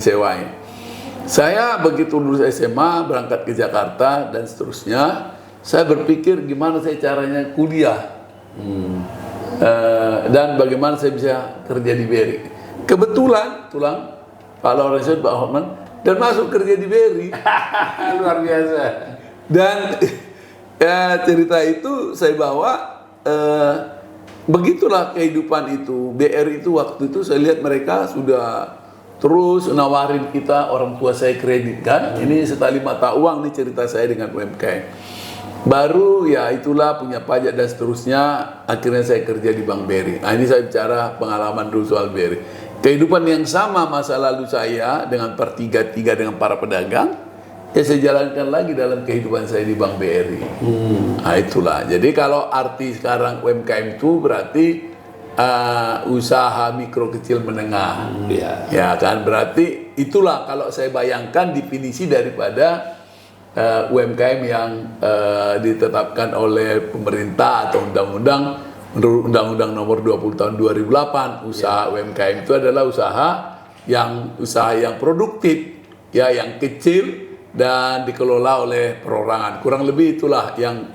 Sewain. Saya begitu lulus SMA berangkat ke Jakarta dan seterusnya, saya berpikir gimana saya caranya kuliah dan bagaimana saya bisa kerja di BRI. Kebetulan Pak Lawrence, Pak Hotman dan masuk kerja di BRI. Luar biasa. Dan cerita itu saya bawa, begitulah kehidupan itu. BRI itu waktu itu saya lihat mereka sudah terus nawarin kita, orang tua saya kredit kan. Ini setali mata uang nih cerita saya dengan UMKM. Baru ya itulah punya pajak dan seterusnya, akhirnya saya kerja di Bank BRI. Nah ini saya bicara pengalaman dulu soal BRI. Kehidupan yang sama masa lalu saya dengan pertiga-tiga dengan para pedagang, ya saya jalankan lagi dalam kehidupan saya di Bank BRI. Nah itulah, jadi kalau arti sekarang UMKM itu berarti usaha mikro kecil menengah, ya kan, berarti itulah kalau saya bayangkan definisi daripada UMKM yang ditetapkan oleh pemerintah atau undang-undang menurut Undang-Undang Nomor 20 Tahun 2008. Usaha UMKM itu adalah usaha yang produktif, ya, yang kecil dan dikelola oleh perorangan. Kurang lebih itulah yang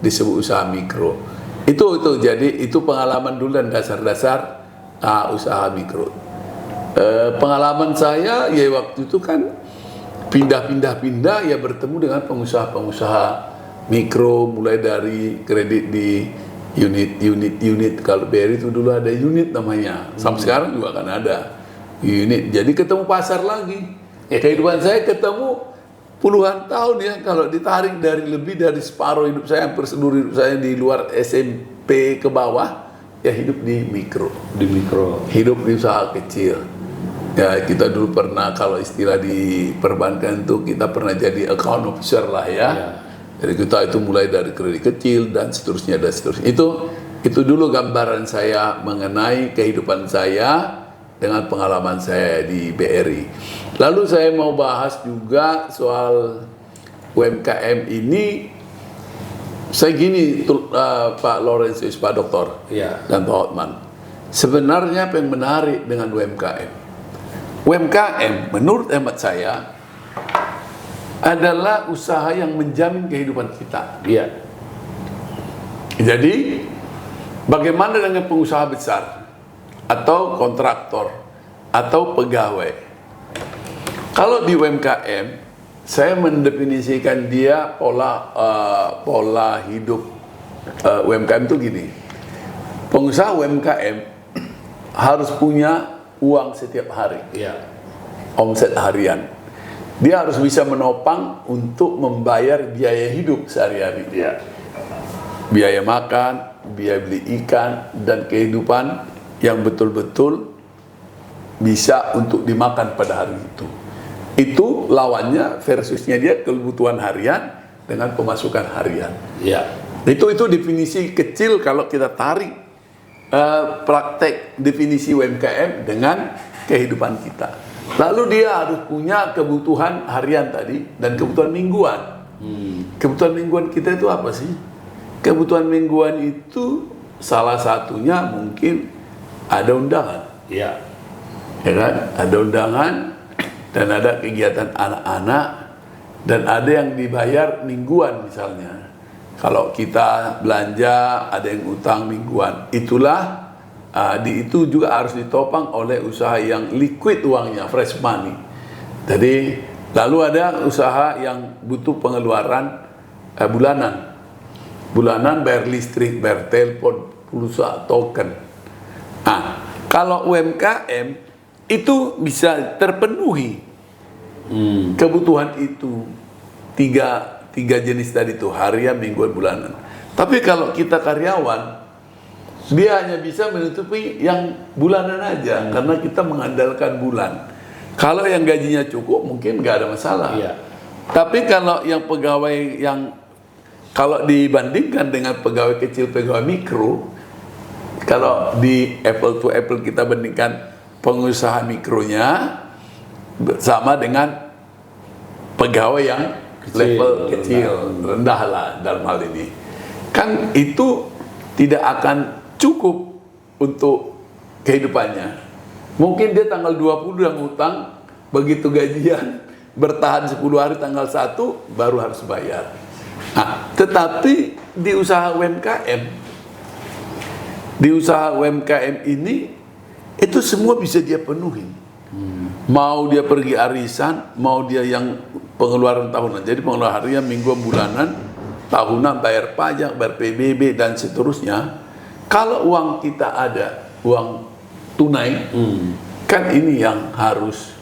disebut usaha mikro. Itu jadi itu pengalaman dulu dan dasar-dasar usaha mikro. Pengalaman saya ya waktu itu kan pindah ya bertemu dengan pengusaha-pengusaha mikro, mulai dari kredit di unit. Kalau BRI itu dulu ada unit namanya, sampai sekarang juga kan ada unit. Jadi ketemu pasar lagi. Kehidupan saya ketemu puluhan tahun ya, kalau ditarik dari lebih dari separuh hidup saya, hampir seluruh hidup saya di luar SMP ke bawah, ya hidup di mikro. Hidup di usaha kecil. Ya kita dulu pernah, kalau istilah di perbankan itu kita pernah jadi account officer lah ya. Jadi kita itu mulai dari kredit kecil dan seterusnya dan seterusnya. Itu dulu gambaran saya mengenai kehidupan saya dengan pengalaman saya di BRI. Lalu saya mau bahas juga soal UMKM ini. Saya gini, Pak Lawrence, Pak Doktor, dan Pak Hotman. Sebenarnya apa yang menarik dengan UMKM? UMKM menurut hemat saya adalah usaha yang menjamin kehidupan kita. Jadi bagaimana dengan pengusaha besar atau kontraktor atau pegawai? Kalau di UMKM, saya mendefinisikan dia pola hidup UMKM itu gini. Pengusaha UMKM harus punya uang setiap hari, omset harian. Dia harus bisa menopang untuk membayar biaya hidup sehari-hari, biaya makan, biaya beli ikan, dan kehidupan yang betul-betul bisa untuk dimakan pada hari itu. Itu lawannya, versusnya dia kebutuhan harian dengan pemasukan harian. Itu definisi kecil kalau kita tarik praktek definisi UMKM dengan kehidupan kita. Lalu dia harus punya kebutuhan harian tadi dan kebutuhan mingguan. Kebutuhan mingguan kita itu apa sih? Kebutuhan mingguan itu salah satunya mungkin ada undangan. Ya kan? Ada undangan dan ada kegiatan anak-anak dan ada yang dibayar mingguan misalnya. Kalau kita belanja ada yang utang mingguan. Itulah itu juga harus ditopang oleh usaha yang liquid uangnya, fresh money. Jadi lalu ada usaha yang butuh pengeluaran bulanan. Bulanan bayar listrik, bayar telepon, pulsa, token. Nah, kalau UMKM itu bisa terpenuhi kebutuhan itu tiga jenis tadi itu, harian, mingguan, bulanan. Tapi kalau kita karyawan, dia hanya bisa menutupi yang bulanan aja, karena kita mengandalkan bulan. Kalau yang gajinya cukup mungkin nggak ada masalah. Tapi kalau yang pegawai kalau dibandingkan dengan pegawai kecil, pegawai mikro, kalau di apple to apple kita bandingkan pengusaha mikronya sama dengan pegawai yang level kecil, rendah lah dalam hal ini. Kan itu tidak akan cukup untuk kehidupannya. Mungkin dia tanggal 20 yang utang begitu gajian bertahan 10 hari tanggal 1 baru harus bayar. Nah, tetapi di usaha UMKM ini itu semua bisa dia penuhi. Mau dia pergi arisan, mau dia yang pengeluaran tahunan. Jadi pengeluaran harian, mingguan, bulanan, tahunan, bayar pajak, bayar PBB dan seterusnya. Kalau uang kita ada, uang tunai, kan ini yang harus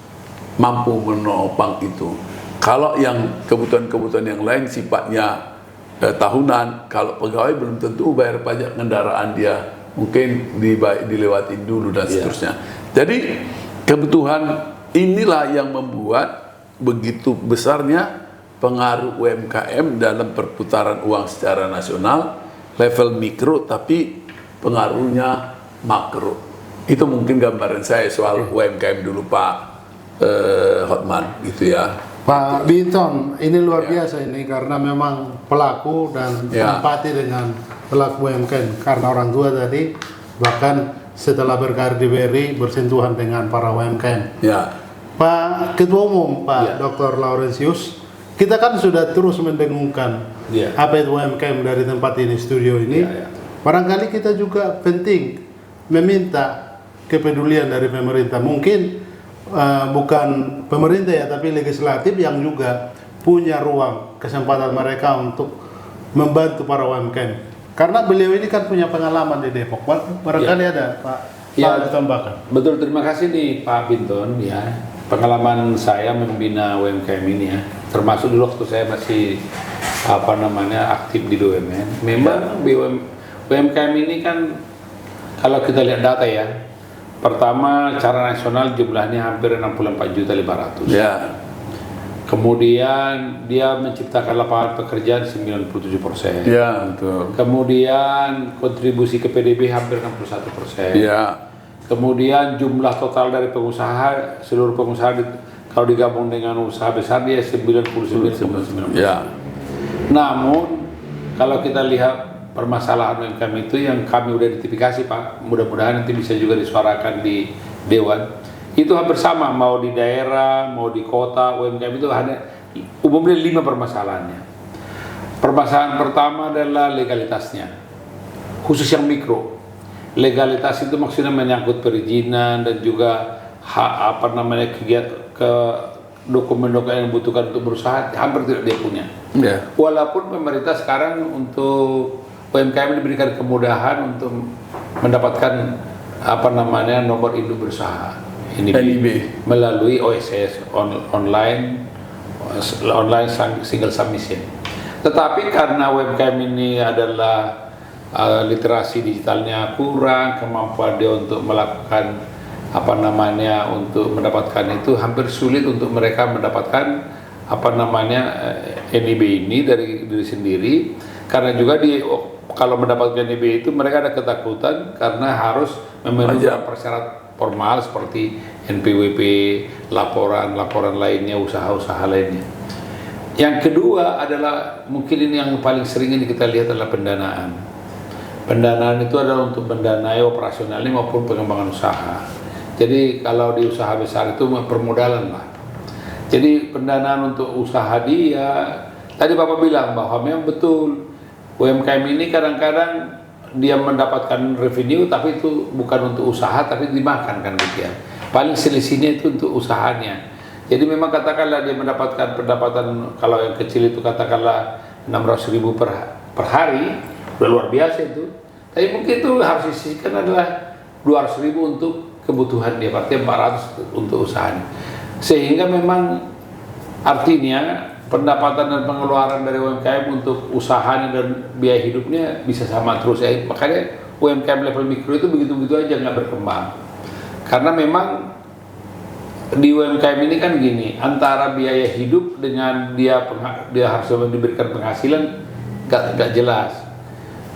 mampu menopang itu. Kalau yang kebutuhan-kebutuhan yang lain sifatnya tahunan, kalau pegawai belum tentu bayar pajak kendaraan dia, mungkin dilewatin dulu dan seterusnya. Jadi kebutuhan inilah yang membuat begitu besarnya pengaruh UMKM dalam perputaran uang secara nasional, level mikro tapi pengaruhnya makro. Itu mungkin gambaran saya soal UMKM dulu Pak Hotman gitu ya. Pak Binton, ini luar biasa ini karena memang pelaku dan empati dengan pelaku UMKM karena orang tua tadi bahkan setelah berkarir di BRI bersentuhan dengan para UMKM. Ya. Pak Ketua Umum Pak Dr. Laurentius, kita kan sudah terus mendengungkan apa itu UMKM dari tempat ini, studio ini. Barangkali kita juga penting meminta kepedulian dari pemerintah. Mungkin bukan pemerintah ya, tapi legislatif yang juga punya ruang kesempatan mereka untuk membantu para UMKM. Karena beliau ini kan punya pengalaman di Depok. Barangkali ada Pak tambahkan. Betul, terima kasih nih Pak Binton ya. Pengalaman saya membina UMKM ini ya, termasuk dulu waktu saya masih aktif di BUMN. Memang UMKM ini kan kalau kita lihat data ya, pertama secara nasional jumlahnya hampir 64.500.000. Ya. Kemudian dia menciptakan lapangan pekerjaan 97%. Ya, betul. Kemudian kontribusi ke PDB hampir 61%. Ya. Kemudian jumlah total dari pengusaha, seluruh pengusaha kalau digabung dengan usaha besar dia 99,9%. Ya. Namun kalau kita lihat permasalahan UMKM itu yang kami udah identifikasi Pak, mudah-mudahan nanti bisa juga disuarakan di Dewan. Itu hampir sama, mau di daerah, mau di kota, UMKM itu ada umumnya 5 permasalahannya. Permasalahan pertama adalah legalitasnya, khusus yang mikro. Legalitas itu maksudnya menyangkut perizinan dan juga dokumen-dokumen yang dibutuhkan untuk berusaha hampir tidak dia punya. Walaupun pemerintah sekarang untuk UMKM diberikan kemudahan untuk mendapatkan nomor induk berusaha NIB melalui OSS online single submission. Tetapi karena UMKM ini adalah literasi digitalnya kurang, kemampuan dia untuk melakukan untuk mendapatkan itu hampir sulit untuk mereka mendapatkan NIB ini dari diri sendiri, karena juga kalau mendapatkan NIB itu mereka ada ketakutan karena harus memenuhi persyarat formal seperti NPWP, laporan lainnya, usaha-usaha lainnya. Yang kedua adalah mungkin ini yang paling sering ini kita lihat adalah pendanaan. Pendanaan itu adalah untuk mendanai operasionalnya maupun pengembangan usaha. Jadi kalau di usaha besar itu permodalan lah. Jadi pendanaan untuk usaha dia, tadi Bapak bilang bahwa memang betul UMKM ini kadang-kadang dia mendapatkan revenue tapi itu bukan untuk usaha tapi dimakan kan gitu ya. Paling selisihnya itu untuk usahanya. Jadi memang katakanlah dia mendapatkan pendapatan kalau yang kecil itu katakanlah 600.000 per hari, udah luar biasa itu. Tapi mungkin itu harus disisihkan adalah 200.000 untuk kebutuhan dia, berarti 400 untuk usahanya. Sehingga memang artinya pendapatan dan pengeluaran dari UMKM untuk usahanya dan biaya hidupnya bisa sama terus ya. Makanya UMKM level mikro itu begitu-begitu aja nggak berkembang. Karena memang di UMKM ini kan gini, antara biaya hidup dengan dia harus diberikan penghasilan nggak jelas.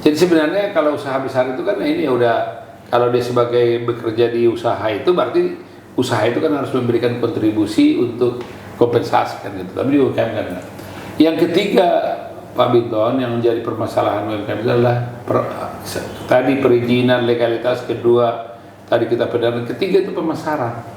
Jadi sebenarnya kalau usaha besar itu kan ini udah, kalau dia sebagai bekerja di usaha itu berarti usaha itu kan harus memberikan kontribusi untuk kompensasi kan gitu. Tapi di UMKM kan enggak. Yang ketiga Pak Binton yang menjadi permasalahan UMKM adalah tadi perizinan, legalitas, kedua tadi kita pendanaan, ketiga itu pemasaran.